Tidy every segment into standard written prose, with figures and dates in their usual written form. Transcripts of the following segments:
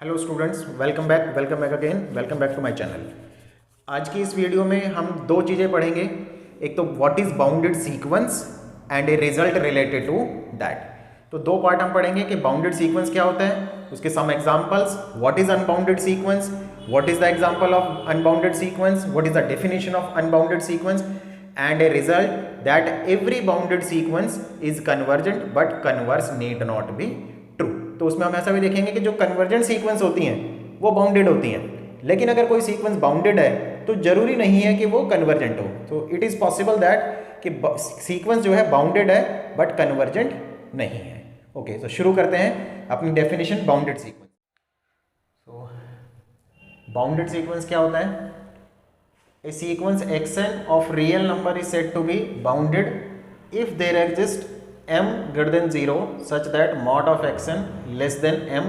Hello students, welcome back again, welcome back to my channel. आज की इस video में हम दो चीज़ें पढ़ेंगे। एक तो what is bounded sequence and a result related to that. तो दो पार्ट हम पढ़ेंगे कि बाउंडेड सीक्वेंस क्या होता है, उसके some examples, what is unbounded sequence, what is the example of unbounded sequence, what is the definition of unbounded sequence and a result that every bounded sequence is convergent but converse need not be true. तो उसमें हम ऐसा भी देखेंगे कि जो convergent sequence होती हैं वो बाउंडेड होती हैं, लेकिन अगर कोई सीक्वेंस बाउंडेड है तो जरूरी नहीं है कि वो कन्वर्जेंट हो। तो इट इज़ पॉसिबल दैट कि सीक्वेंस जो है बाउंडेड है बट कन्वर्जेंट नहीं है। ओके, तो शुरू करते हैं अपनी डेफिनेशन बाउंडेड सीक्वेंस। तो बाउंडेड सीक्वेंस क्या होता है? ए sequence xn of real number is said to be bounded if there exists m greater than 0 such that mod of xn less than m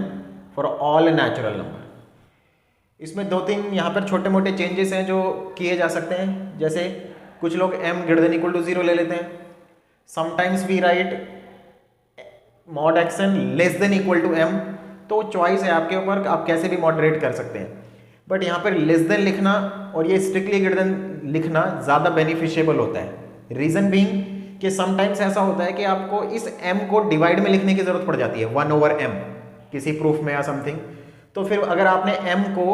for all natural number। इसमें दो तीन यहाँ पर छोटे मोटे चेंजेस हैं जो किए जा सकते हैं। जैसे कुछ लोग m greater than equal to 0 ले लेते हैं। Sometimes we write mod xn less than equal to m, तो चॉइस है आपके ऊपर, आप कैसे भी मॉडरेट कर सकते हैं। बट यहाँ पर लेस देन लिखना और ये स्ट्रिक्टली ग्रेटर देन लिखना ज़्यादा बेनिफिशियबल होता है। रीज़न बीइंग कि समटाइम्स ऐसा होता है कि आपको इस m को डिवाइड में लिखने की ज़रूरत पड़ जाती है, 1/m किसी प्रूफ में या समथिंग। तो फिर अगर आपने m को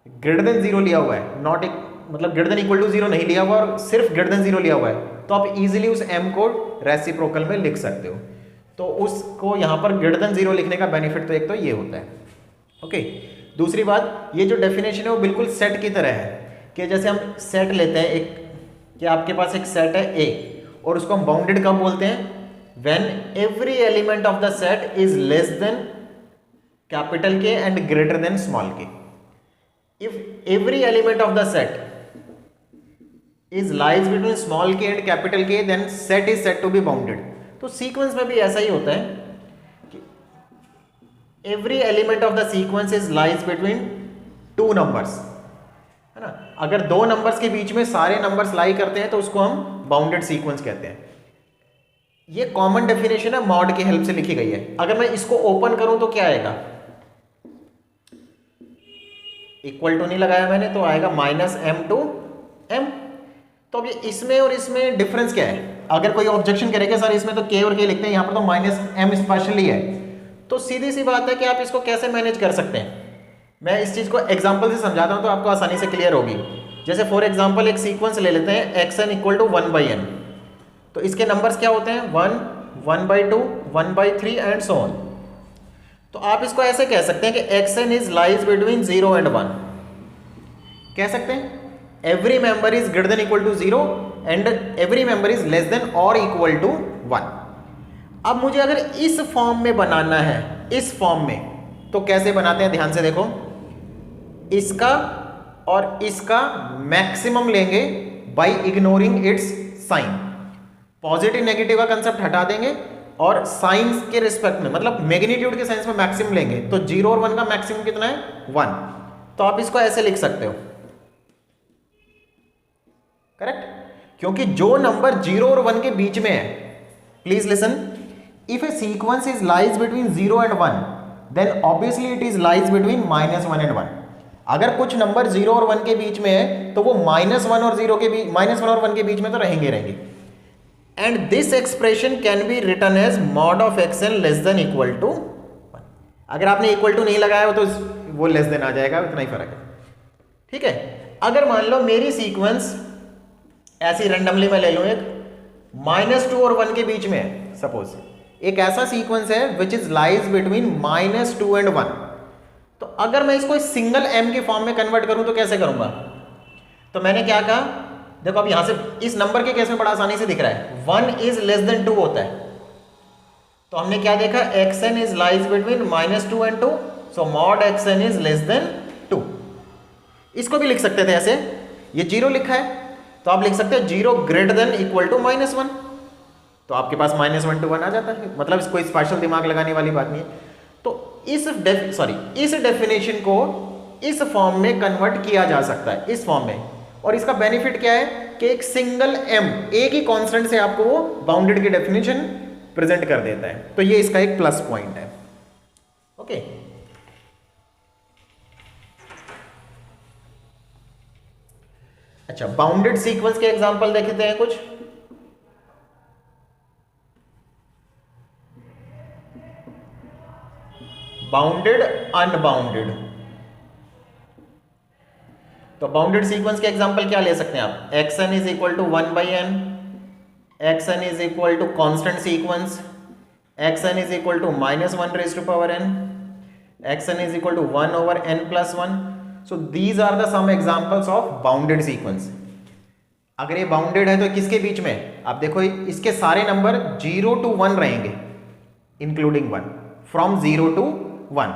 ग्रेटर देन 0 लिया हुआ है, नॉट मतलब ग्रेटर देन इक्वल टू 0 नहीं लिया हुआ और सिर्फ ग्रेटर देन 0 लिया हुआ है, तो आप इजीली उस m को रेसिप्रोकल में लिख सकते हो। तो उसको यहाँ पर ग्रेटर देन 0 लिखने का बेनिफिट तो एक तो ये होता है। ओके, दूसरी बात, ये जो डेफिनेशन है वो बिल्कुल सेट की तरह है कि जैसे हम सेट लेते हैं एक, कि आपके पास एक सेट है A और उसको हम बाउंडेड कब बोलते हैं? When every element of the set is less than capital K and greater than small k। If every element of the set is lies between small k and capital K then set is said to be bounded. तो sequence में भी ऐसा ही होता है, every element of the sequence is lies between two numbers, है ना। अगर दो नंबर्स के बीच में सारे नंबर्स लाई करते हैं तो उसको हम बाउंडेड सीक्वेंस कहते हैं। ये कॉमन डेफिनेशन है, मॉड की हेल्प से लिखी गई है। अगर मैं इसको ओपन करूं तो क्या आएगा? इक्वल टू नहीं लगाया मैंने, तो आएगा -m to m। तो अब ये इसमें और इसमें डिफरेंस क्या है? अगर कोई ऑब्जेक्शन करेगा सर इसमें तो k और k लिखते हैं, यहां पर तो -m स्पेशली है, तो सीधी सी बात है कि आप इसको कैसे मैनेज कर सकते हैं। मैं इस चीज़ को एग्जांपल से समझाता हूं तो आपको आसानी से क्लियर होगी। जैसे फॉर एग्जांपल एक सीक्वेंस ले लेते हैं xn = 1/n, तो इसके नंबर्स क्या होते हैं? 1, 1/2, 1/3 एंड सो ऑन। तो आप इसको ऐसे कह सकते हैं कि xn is lies between 0 and 1। कह सकते हैं every member is greater than equal to 0 and every member is less than और इक्वल टू 1। अब मुझे अगर इस फॉर्म में बनाना है, इस फॉर्म में, तो कैसे बनाते हैं? ध्यान से देखो, इसका और इसका मैक्सिमम लेंगे by ignoring its sign. Positive negative का कंसेप्ट हटा देंगे और साइंस के रिस्पेक्ट में, मतलब मैग्नीट्यूड के सेंस में मैक्सिमम लेंगे। तो 0 और 1 का मैक्सिमम कितना है? 1। तो आप इसको ऐसे लिख सकते हो, करेक्ट? क्योंकि जो नंबर 0 और 1 के बीच में है, please listen, if a sequence is lies between 0 and 1 then obviously it is lies between -1 and 1। अगर कुछ नंबर 0 और 1 के बीच में है तो वो -1 और 0 के बीच, -1 और 1 के बीच में तो रहेंगे। And this expression can be written as mod of xn less than equal to 1। अगर आपने इक्वल टू नहीं लगाया हो तो वो लेस देन आ जाएगा, इतना ही फर्क है। ठीक है, अगर मान लो मेरी सीक्वेंस ऐसी रैंडमली मैं ले लूं, एक -2 और 1 के बीच में है, सपोज एक ऐसा सीक्वेंस है which is lies between -2 and 1। तो अगर मैं इसको सिंगल m के फॉर्म में कन्वर्ट करूं तो कैसे करूंगा? तो मैंने क्या कहा, देखो अब यहां से इस नंबर के केस में बड़ा आसानी से दिख रहा है, 1 इज लेस देन 2 होता है। तो हमने क्या देखा? xn is lies between -2 and 2, so mod xn is less then 2। इसको भी लिख सकते थे ऐसे, ये 0 लिखा है तो आप लिख सकते हैं 0 ग्रेटर देन इक्वल टू -1, तो आपके पास -1 to 1 आ जाता है। मतलब इसको स्पेशल दिमाग लगाने वाली बात नहीं है। तो इस डेफिनेशन को इस फॉर्म में कन्वर्ट किया जा सकता है, इस फॉर्म में। और इसका बेनिफिट क्या है कि एक सिंगल m, एक ही कांस्टेंट से आपको वो बाउंडेड की डेफिनेशन प्रेजेंट कर देता है। तो ये इसका एक प्लस पॉइंट है। ओके, अच्छा, बाउंडेड सीक्वेंस के एग्जांपल देखते हैं कुछ। Bounded, unbounded. तो बाउंडेड सीक्वेंस के एग्जांपल क्या ले सकते हैं आप? X n is equal to 1/n, x n is equal to constant sequence, x n is equal to -1 raised to power n, x n is equal to 1/n+1। So these are the some examples of bounded sequence. अगर ये bounded है तो किसके बीच में? आप देखो इसके सारे नंबर 0 to 1 रहेंगे, इंक्लूडिंग 1, फ्रॉम 0 to 1,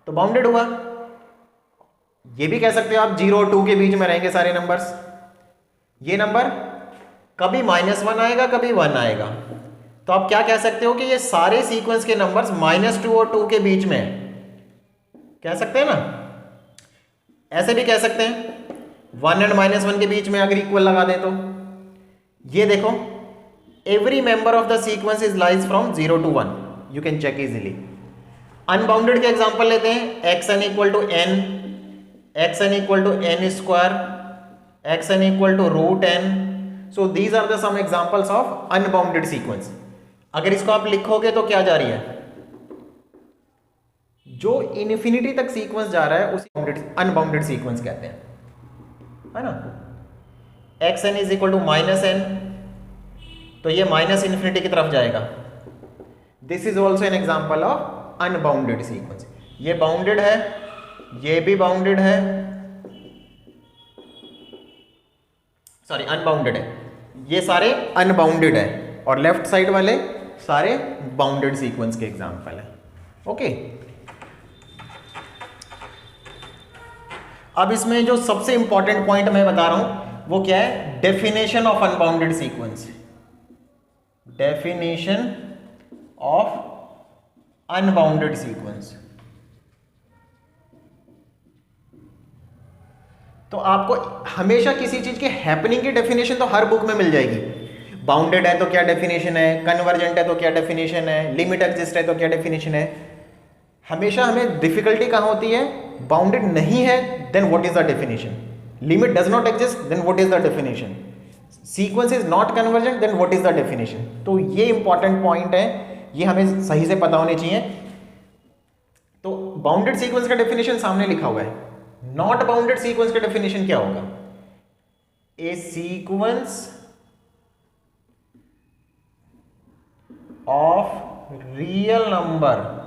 तो बाउंडेड हुआ। ये भी कह सकते हो आप 0 और 2 के बीच में रहेंगे सारे नंबर्स। ये नंबर कभी -1 आएगा, कभी 1 आएगा, तो आप क्या कह सकते हो कि ये सारे सीक्वेंस के नंबर्स -2 और 2 के बीच में कह सकते हैं ना। ऐसे भी कह सकते हैं 1 एंड -1 के बीच में अगर इक्वल लगा दें तो। ये देखो, every member of the sequence is lies from 0 to 1, you can check easily. Unbounded के एग्जांपल लेते हैं। X n equal to n, x n equal to n², x n equal to √n। So these are the some examples of unbounded sequence. अगर इसको आप लिखोगे तो क्या जा रही है? जो इन्फिनिटी तक सीक्वेंस जा रहा है उसे अनबाउंडेड सीक्वेंस कहते हैं, है ना। X n is equal to -n, तो ये -∞ की तरफ जाएगा। This is also an example of unbounded sequence. ये बाउंडेड है, ये भी बाउंडेड है, सॉरी अनबाउंडेड है, ये सारे अनबाउंडेड है, और लेफ्ट साइड वाले सारे बाउंडेड सीक्वेंस के एग्जाम्पल है। ओके, अब इसमें जो सबसे इंपॉर्टेंट पॉइंट मैं बता रहा हूं वो क्या है? Definition of unbounded sequence. Definition of unbounded sequence. तो आपको हमेशा किसी चीज के हैपनिंग की डेफिनेशन तो हर बुक में मिल जाएगी। बाउंडेड है तो क्या डेफिनेशन है, कन्वर्जेंट है तो क्या डेफिनेशन है, लिमिट एग्जिस्ट है तो क्या डेफिनेशन है। हमेशा हमें डिफिकल्टी कहां होती है? बाउंडेड नहीं है then what is the definition, limit does not exist then what is the definition, sequence is not convergent then what is the definition. तो ये इंपॉर्टेंट पॉइंट है, ये हमें सही से पता होने चाहिए। तो बाउंडेड सीक्वेंस का डेफिनेशन सामने लिखा हुआ है। नॉट बाउंडेड सीक्वेंस का डेफिनेशन क्या होगा? ए सीक्वेंस ऑफ रियल नंबर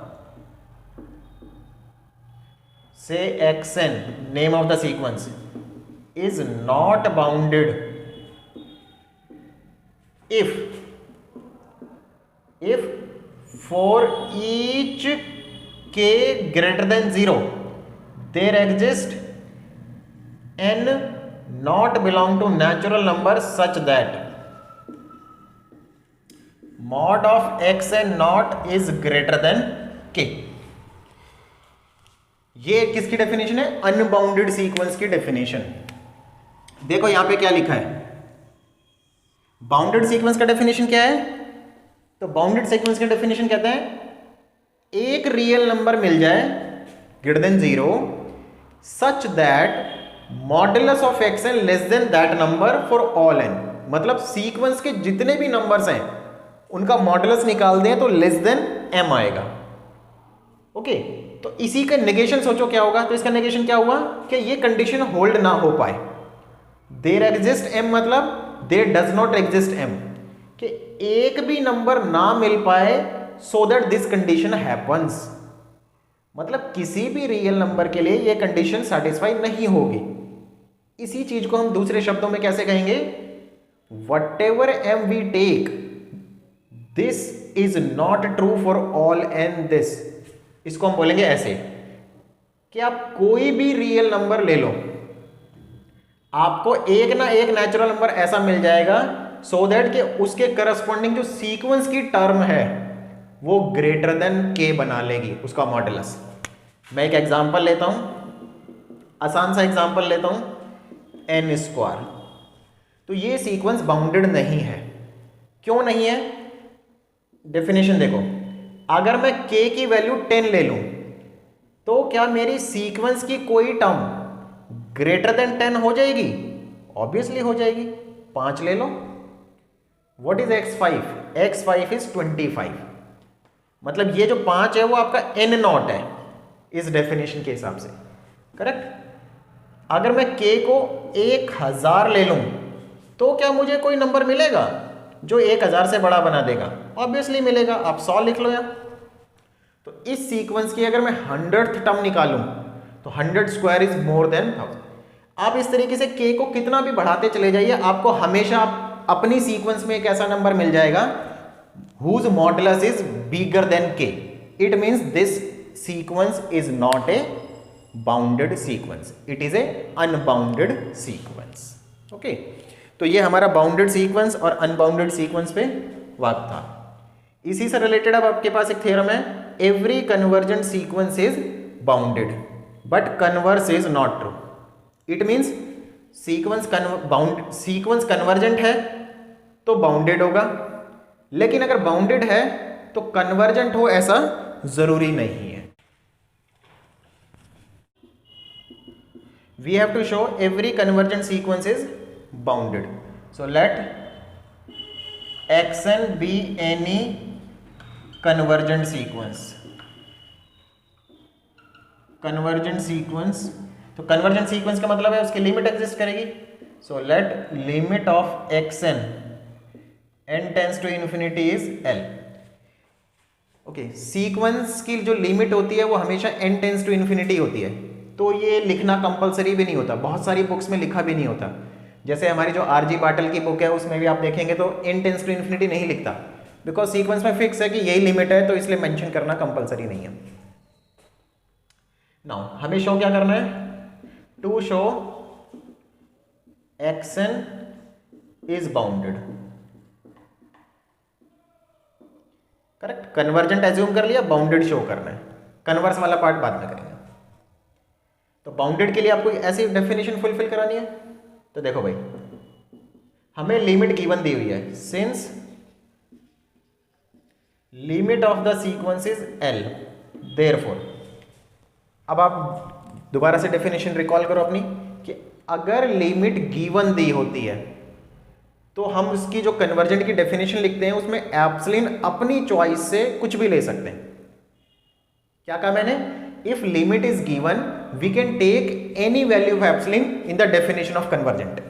से xn, name of the sequence, is not bounded if for each k greater than 0 there exist n not belong to natural number such that mod of xn not is greater than k। ये किसकी definition है? Unbounded sequence की definition. देखो यहां पे क्या लिखा है, बाउंडेड सीक्वेंस का डेफिनेशन क्या है? तो बाउंडेड सीक्वेंस का डेफिनेशन कहते हैं एक रियल नंबर मिल जाए greater than 0 such that modulus of x n less than that number for all n. मतलब सीक्वेंस के जितने भी नंबर्स हैं उनका मॉडुलस निकाल दें तो लेस देन m आएगा। ओके, तो इसी का नेगेशन सोचो क्या होगा। तो इसका नेगेशन क्या हुआ कि ये कंडीशन होल्ड ना हो पाए। देयर एग्जिस्ट m मतलब there does not exist m, कि एक भी नंबर ना मिल पाए so that this condition happens. मतलब किसी भी रियल नंबर के लिए ये कंडीशन सेटिस्फाई नहीं होगी। इसी चीज को हम दूसरे शब्दों में कैसे कहेंगे? Whatever m we take this is not true for all n this. इसको हम बोलेंगे ऐसे कि आप कोई भी रियल नंबर ले लो, आपको एक ना एक नेचुरल नंबर ऐसा मिल जाएगा सो दैट कि उसके करस्पॉन्डिंग जो सीक्वेंस की टर्म है वो ग्रेटर देन k बना लेगी उसका मॉडुलस। मैं एक एग्जांपल लेता हूं, आसान सा एग्जांपल लेता हूं, n²। तो ये सीक्वेंस बाउंडेड नहीं है। क्यों नहीं है? डेफिनेशन देखो, अगर मैं k की वैल्यू 10 ले लूं तो क्या मेरी सीक्वेंस की कोई टर्म ग्रेटर देन 10 हो जाएगी? ऑब्वियसली हो जाएगी, 5 ले लो। What is x5? x5 is 25, मतलब ये जो 5 है वो आपका n नॉट है इस डेफिनेशन के हिसाब से, करेक्ट। अगर मैं k को 1000 ले लूं तो क्या मुझे कोई नंबर मिलेगा जो 1000 से बड़ा बना देगा? ऑब्वियसली मिलेगा, आप 100 लिख लो यहाँ। तो इस सीक्वेंस की अगर मैं 100th टर्म निकालूं तो 100 स्क्वायर इज मोर देन 1000। आप इस तरीके से k को कितना भी बढ़ाते चले जाइए, आपको हमेशा अपनी सीक्वेंस में एक ऐसा नंबर मिल जाएगा whose modulus is bigger than k. It means this sequence is not a bounded sequence, it is a unbounded sequence. Okay, तो ये हमारा बाउंडेड सीक्वेंस और अनबाउंडेड सीक्वेंस पे वाक था। इसी से रिलेटेड अब आपके पास एक थ्योरम है, every convergent sequence is bounded but converse is not true. It means sequence convergent है तो बाउंडेड होगा, लेकिन अगर बाउंडेड है तो कन्वर्जेंट हो ऐसा जरूरी नहीं है। We have to show every convergent sequence is bounded. So let xn be any convergent sequence. Convergent sequence, तो कन्वर्जेंट सीक्वेंस का मतलब है उसकी लिमिट एग्जिस्ट करेगी। So let limit of xn n tends to infinity is l। Okay, sequence की जो limit होती है वो हमेशा n टेंस टू इन्फिनिटी होती है, तो ये लिखना कंपलसरी भी नहीं होता, बहुत सारी बुक्स में लिखा भी नहीं होता। जैसे हमारी जो आरजी पाटिल की बुक है उसमें भी आप देखेंगे तो n टेंस टू इन्फिनिटी नहीं लिखता, बिकॉज सीक्वेंस में फिक्स है कि यही लिमिट है, तो इसलिए मेंशन करना कंपलसरी नहीं है। नाउ हमें शो क्या करना है? To show xn is bounded, correct. Convergent assume कर लिया, बाउंडेड शो करना है, कन्वर्स वाला पार्ट बाद में करेंगे। तो बाउंडेड के लिए आपको ऐसी डेफिनेशन फुलफिल करानी है। तो देखो भाई, हमें लिमिट गिवन दी हुई है, since limit of the sequence is l, therefore. अब आप दोबारा से डेफिनेशन रिकॉल करो अपनी, कि अगर लिमिट गिवन दी होती है तो हम उसकी जो कन्वर्जेंट की डेफिनेशन लिखते हैं उसमें एप्सिलॉन अपनी चॉइस से कुछ भी ले सकते हैं। क्या कहा मैंने? If limit is given we can take any value of epsilon in the definition of convergent.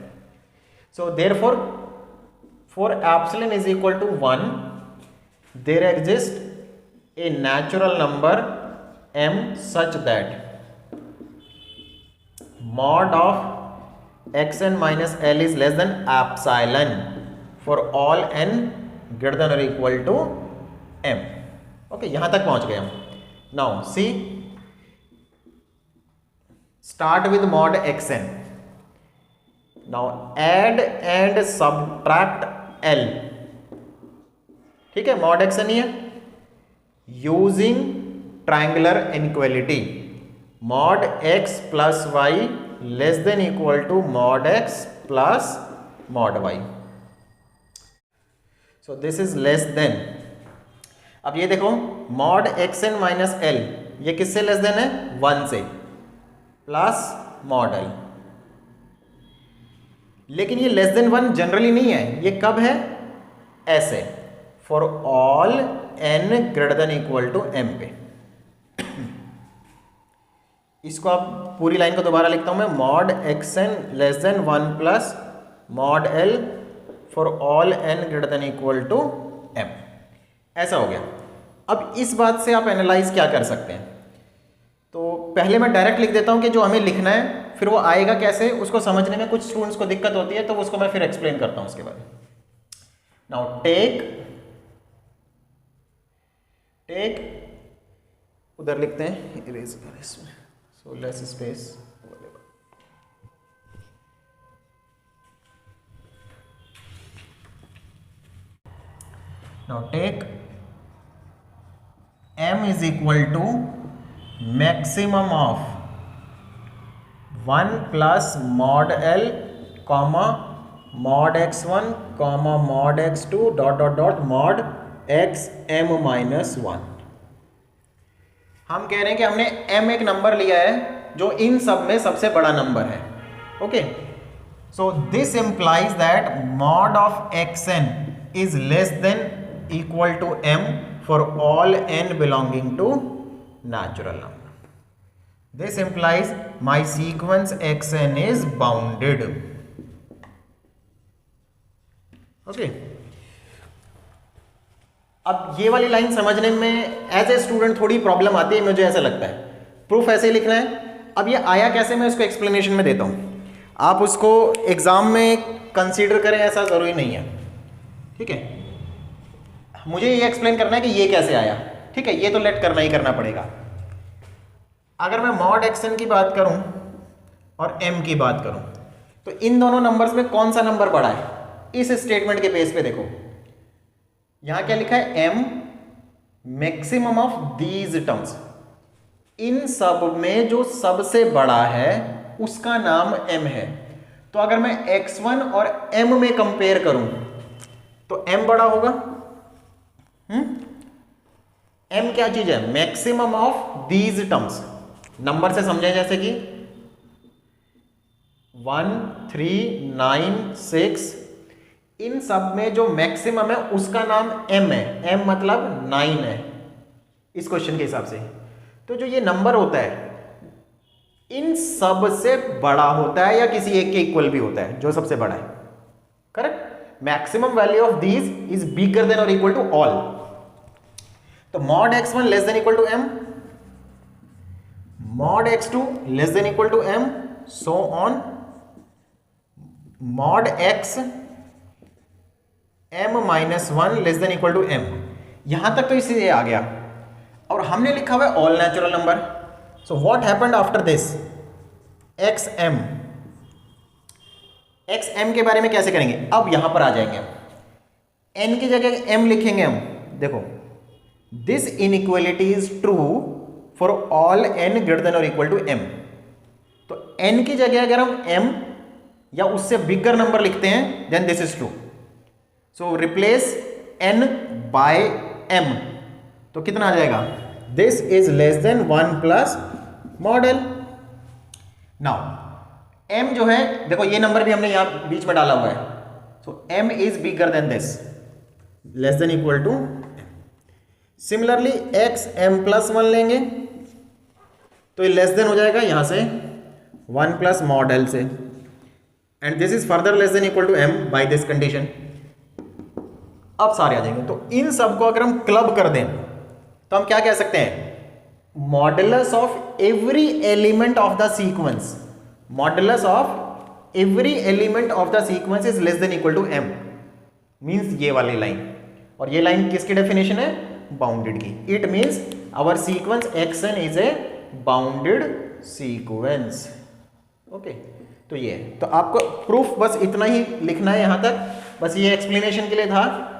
So therefore for epsilon is equal to 1 there exist a natural number m such that mod of xn minus l is less than epsilon for all n greater than or equal to m. Okay, यहां तक पहुंच गए हम। Now see, start with mod xn, now add and subtract l, ठीक है, mod xn ही है, using triangular inequality mod x plus y less than equal to mod x plus mod y। So this is less than. अब ये देखो, mod xn minus l ये किससे less than है? 1 से, प्लस mod l। लेकिन ये लेस देन 1 जनरली नहीं है, ये कब है? ऐसे, for all n greater than equal to m पे। इसको आप पूरी लाइन को दोबारा लिखता हूं मैं, mod xn less than 1 plus mod l for all n greater than equal to m। ऐसा हो गया। अब इस बात से आप एनालाइज क्या कर सकते हैं? तो पहले मैं डायरेक्ट लिख देता हूं कि जो हमें लिखना है, फिर वो आएगा कैसे उसको समझने में कुछ स्टूडेंट्स को दिक्कत होती है, तो उसको मैं फिर एक्सप्लेन करता हूं उसके बाद। नाउ टेक उधर लिखते हैं, इरेज कर इसमें, so less space available. Now take m is equal to maximum of 1 plus mod l comma mod x1 comma mod x2 dot dot dot mod xm minus 1। हम कह रहे हैं कि हमने m एक नंबर लिया है जो इन सब में सबसे बड़ा नंबर है। Okay, So this implies that mod of xn is less than equal to m for all n belonging to natural number. This implies my sequence xn is bounded. Okay. अब ये वाली लाइन समझने में as a student थोड़ी problem आती है, मुझे ऐसा लगता है। प्रूफ ऐसे ही लिखना है। अब ये आया कैसे, मैं उसको एक्सप्लेनेशन में देता हूँ, आप उसको एग्जाम में कंसीडर करें ऐसा ज़रूरी नहीं है, ठीक है। मुझे ये एक्सप्लेन करना है कि ये कैसे आया, ठीक है। ये तो लेट करना ही करना पड़ेगा। अगर मैं मॉड एक्सन की बात करूँ और एम की बात करूँ तो इन दोनों नंबर्स में कौन सा नंबर बड़ा है, इस स्टेटमेंट के बेस पे देखो। यहां क्या लिखा है, M maximum of these terms, इन सब में जो सबसे बड़ा है उसका नाम m है। तो अगर मैं x1 और m में कंपेयर करूं तो m बड़ा होगा। m क्या चीज है, maximum of these terms. Number से समझे, जैसे कि 1 3 9 6, इन सब में जो मैक्सिमम है उसका नाम m है। m मतलब 9 है इस क्वेश्चन के हिसाब से। तो जो ये नंबर होता है इन सब से बड़ा होता है या किसी एक के इक्वल भी होता है, जो सबसे बड़ा है, correct. Maximum value of these is bigger than और इक्वल टू ऑल। तो mod x1 less than equal to m, mod x2 less than equal to m, so on. Mod x m-1 less than equal to m। यहां तक तो इससे आ गया, और हमने लिखा हुआ है all natural number. So what happened after this, xm। xm के बारे में कैसे करेंगे, अब यहां पर आ जाएंगे हम, n की जगह m लिखेंगे हम। देखो, this inequality is true for all n greater then और इक्वल टू m। तो n की जगह अगर हम m या उससे बिगर नंबर लिखते हैं then this is true. So replace n by m, तो कितना आ जाएगा, this is less than 1 plus model. Now m जो है, देखो ये नंबर भी हमने यहां बीच में डाला हुआ है। So m is bigger than this, less than equal to. Similarly x m+1 लेंगे तो ये लेस देन हो जाएगा यहां से 1 प्लस मॉडल से, and this is further less than equal to m by this condition. अब सारे आ जाएंगे। तो इन सब को अगर हम क्लब कर दें तो हम क्या कह सकते हैं, modulus of every element of the sequence, modulus of every element of the sequence is less than equal to m, means ये वाली लाइन। और ये लाइन किसकी डेफिनेशन है, बाउंडेड की। It means our sequence xn is a bounded sequence. Okay, तो ये है। तो आपको प्रूफ बस इतना ही लिखना है यहां तक, बस ये एक्सप्लेनेशन के लिए था।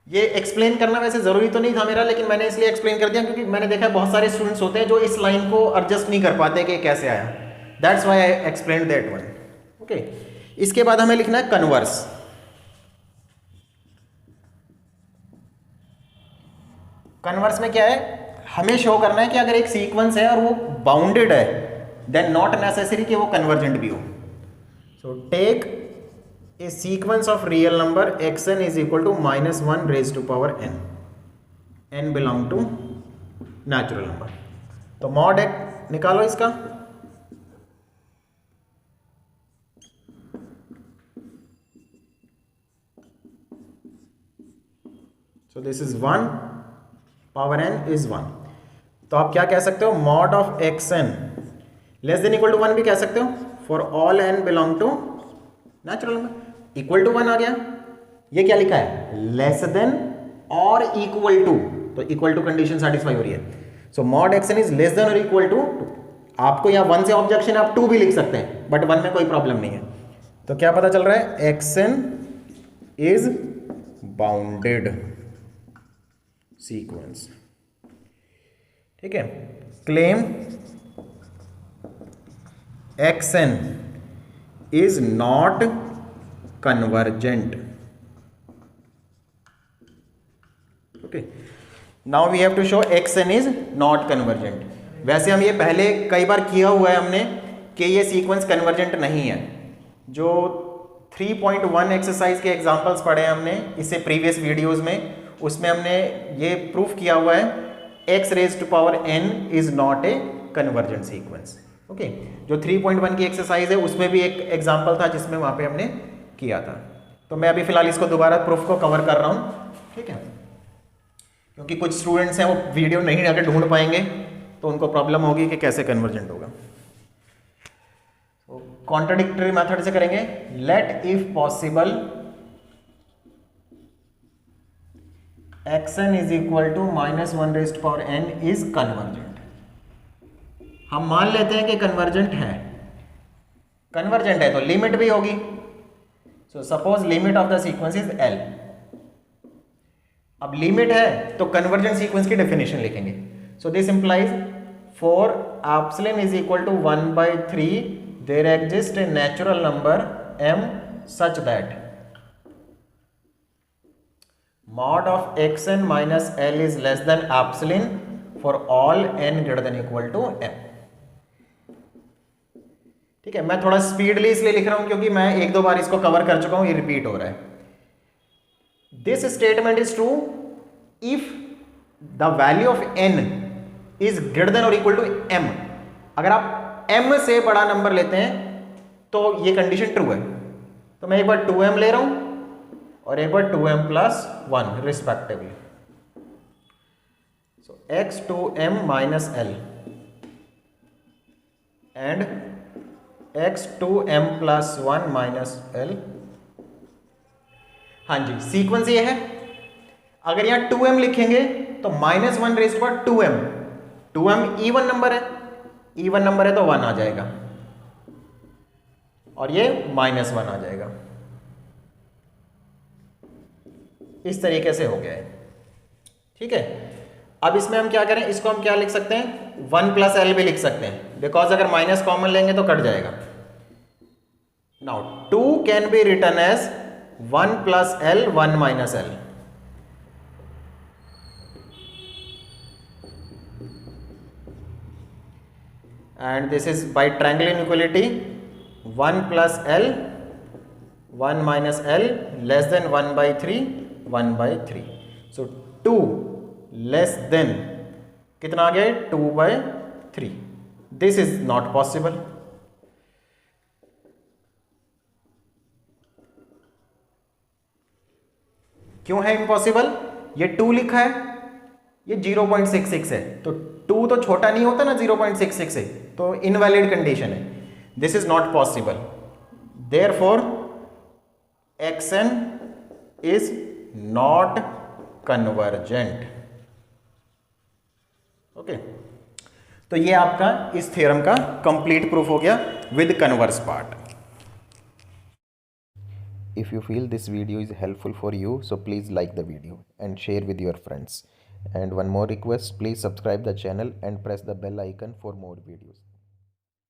ये एक्सप्लेन करना वैसे जरूरी तो नहीं था मेरा, लेकिन मैंने इसलिए एक्सप्लेन कर दिया क्योंकि मैंने देखा बहुत सारे स्टूडेंट्स होते हैं जो इस लाइन को एडजस्ट नहीं कर पाते कि कैसे आया। That's why I explained that one. Okay, इसके बाद हमें लिखना है कन्वर्स। कन्वर्स में क्या है, हमें शो करना है कि अगर एक सीक्वेंस है और वो बाउंडेड है देन नॉट नेसेसरी कि वो कन्वर्जेंट भी हो। So take a sequence of real number xn is equal to -1 raised to power n, n belong to natural number। तो मॉड x निकालो इसका, so this is 1, power n is 1। तो आप क्या कह सकते हो, mod of xn less than equal to 1 भी कह सकते हो, for all n belong to natural number. Equal to 1 आ गया, ये क्या लिखा है, लेस देन और इक्वल टू, तो इक्वल टू कंडीशन सेटिस्फाई हो रही है। So mod x n is less than और इक्वल टू 2। आपको यहाँ 1 से ऑब्जेक्शन आप 2 भी लिख सकते हैं, बट 1 में कोई प्रॉब्लम नहीं है। तो क्या पता चल रहा है, एक्सन इज बाउंडेड सीक्वेंस। ठीक है, claim action is not convergent। okay, now we have to show xn is not convergent। वैसे हम ये पहले कई बार किया हुआ है हमने कि ये सीक्वेंस कन्वर्जेंट नहीं है। जो 3.1 एक्सरसाइज के एग्जांपल्स पढ़े हैं हमने इससे प्रीवियस वीडियोस में, उसमें हमने ये प्रूफ किया हुआ है x raise to power n is not a convergent sequence. Okay, जो 3.1 की एक्सरसाइज है उसमें भी एक एग्जांपल था जिसमें वहाँ पे हमने किया था। तो मैं अभी फिलहाल इसको दोबारा प्रूफ को कवर कर रहा हूँ, ठीक है, क्योंकि कुछ स्टूडेंट्स हैं वो वीडियो नहीं आके ढूंढ पाएंगे तो उनको प्रॉब्लम होगी कि कैसे कन्वर्जेंट होगा। तो कॉन्ट्राडिक्टरी मेथड से करेंगे। Let if possible xn is equal to -1 raised power n is convergent. हम मान लेते हैं कि कन्वर्जेंट है, कन्वर्जेंट है तो लिमिट भी होगी। So suppose limit of the sequence is L। अब लिमिट है तो कन्वर्जेंट सीक्वेंस की डेफिनेशन लिखेंगे। So this implies for epsilon is equal to 1/3 there exist a natural number m such that mod of xn minus L is less than epsilon for all n greater than equal to m। ठीक है, मैं थोड़ा speedly इसलिए लिख रहा हूं क्योंकि मैं एक दो बार इसको कवर कर चुका हूं, ये रिपीट हो रहा है। This statement is true if the value of n is greater then और इक्वल टू m। अगर आप m से बड़ा नंबर लेते हैं तो ये कंडीशन ट्रू है। तो मैं एक बार 2m ले रहा हूं और एक बार 2m plus 1 respectively. So x2m minus L and x2m plus 1 minus L। हाँ जी, सीक्वेंस ये है। अगर यहां 2m लिखेंगे तो -1 raised power 2m, 2m even number है, इवन नंबर है तो 1 आ जाएगा और ये -1 आ जाएगा। इस तरीके से हो गया है, ठीक है। अब इसमें हम क्या करें, इसको हम क्या लिख सकते हैं, 1 प्लस L भी लिख सकते हैं, बिकॉज अगर माइनस कॉमन लेंगे तो कट जाएगा। Now 2 can be written as 1 plus L 1 minus L। And this is by triangle inequality 1 plus L 1 minus L less than 1/3 1/3। सो 2 लेस देन कितना आ गया, 2/3। This is not possible. क्यों है इम्पॉसिबल, ये 2 लिखा है, ये 0.66 है, तो 2 तो छोटा नहीं होता ना 0.66 से, तो इनवैलिड कंडीशन है। This is not possible, therefore xn is not convergent. Okay, तो ये आपका इस थ्योरम का कंप्लीट प्रूफ हो गया with converse part. If you feel this video is helpful for you, so please like the video and share with your friends. And one more request, please subscribe the channel and press the bell icon for more videos.